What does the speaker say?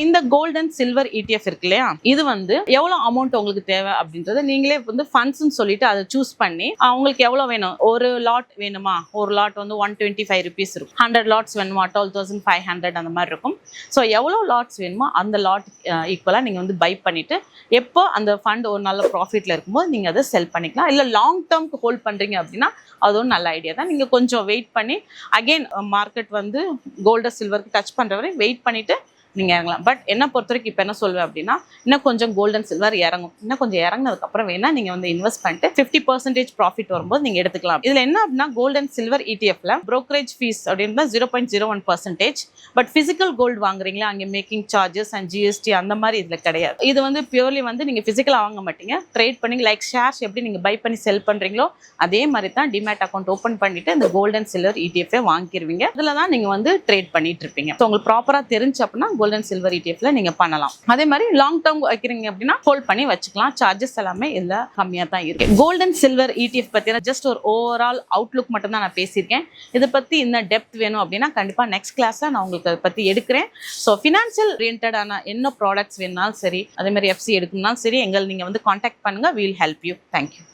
இந்த gold and silver ETF இருக்கு இல்லையா, இது வந்து எவ்வளவு அமௌண்ட் உங்களுக்கு தேவை அப்படின்றத நீங்களே வந்து ஃபண்ட்ஸ்ன்னு சொல்லிட்டு அதை சூஸ் பண்ணி உங்களுக்கு எவ்வளவு வேணும், ஒரு லாட் வேணுமா, ஒரு லாட் வந்து 125 ருபீஸ் இருக்கும், 100 லாட்ஸ் வேணுமா 12,500 அந்த மாதிரி இருக்கும். ஸோ எவ்வளோ லாட்ஸ் வேணுமோ அந்த லாட் ஈக்குவலாக நீங்கள் வந்து பை பண்ணிட்டு எப்போ அந்த ஃபண்ட் ஒரு நல்ல ப்ராஃபிட்ல இருக்கும்போது நீங்கள் அதை செல் பண்ணிக்கலாம். இல்லை லாங் டேர்ம்க்கு ஹோல்ட் பண்ணுறீங்க அப்படின்னா அது ஒரு நல்ல ஐடியா தான். நீங்கள் கொஞ்சம் வெயிட் பண்ணி அகெயின் மார்க்கெட் வந்து கோல்டு சில்வருக்கு டச் பண்ணுற வரை வெயிட் பண்ணிவிட்டு நீங்கள் இறங்கலாம். பட் என்ன பொறுத்த வரைக்கும் இப்போ என்ன சொல்லுவேன் அப்படின்னா, இன்னும் கொஞ்சம் கோல்டு அண்ட் சில்வர் இறங்கும், இன்னும் கொஞ்சம் இறங்கினதுக்கப்புறம் வேணால் நீங்கள் வந்து இன்வெஸ்ட் பண்ணிட்டு 50% ப்ராஃபிட் வரும்போது நீங்கள் எடுத்துக்கலாம். இதில் என்ன அப்படின்னா கோல்டு அண்ட் சில்வர் ETFல ப்ரோக்கரேஜ் ஃபீஸ் அப்படின்னா 0.01%. பட் ஃபிசிக்கல் கோல்டு வாங்குறீங்களா, அங்கே மேக்கிங் சார்ஜஸ் அண்ட் GST அந்த மாதிரி இதில் கிடையாது. இது வந்து பியூர்லி வந்து நீங்கள் ஃபிசிக்கலாக வாங்க மாட்டீங்க, ட்ரேட் பண்ணி லைக் ஷேர்ஸ் எப்படி நீங்கள் பை பண்ணி செல் பண்ணுறீங்களோ அதே மாதிரி தான் டிமேட் அக்கௌண்ட் ஓப்பன் பண்ணிட்டு இந்த கோல்டு அண்ட் சில்வர் ETF வாங்கிடுவீங்க. இதில் தான் நீங்கள் வந்து ட்ரேட் பண்ணிட்டு இருப்பீங்க. ஸோ உங்களுக்கு ப்ராப்பராக தெரிஞ்சு அப்படின்னா கோல்ட் அண்ட் சில்வர் ETFல நீங்க பண்ணலாம். அதே மாதிரி லாங் டேர்ம் வைக்கிறீங்க அப்படின்னா ஹோல்ட் பண்ணி வச்சுக்கலாம். சார்ஜஸ் எல்லாமே இதுல கம்மியா தான் இருக்கு. கோல்ட் அண்ட் சில்வர் ETF பத்தின ஜஸ்ட் ஒரு ஓவரால் அவுட்லுக் மட்டும் தான் நான் பேசியிருக்கேன். இதை பத்தி இன்னும் டெப்த் வேணும் அப்படின்னா கண்டிப்பா நெக்ஸ்ட் கிளாஸ்ல நான் உங்களுக்கு அதை பத்தி எடுக்கிறேன். ஸோ ஃபினான்ஷியல் ஓரியன்டான என்ன ப்ராடக்ட்ஸ் வேணும்னாலும் சரி, அதே மாதிரி FC எடுக்கணும்னாலும் சரி, எங்களை நீங்க வந்து கான்டாக்ட் பண்ணுங்க. we will help you. Thank you.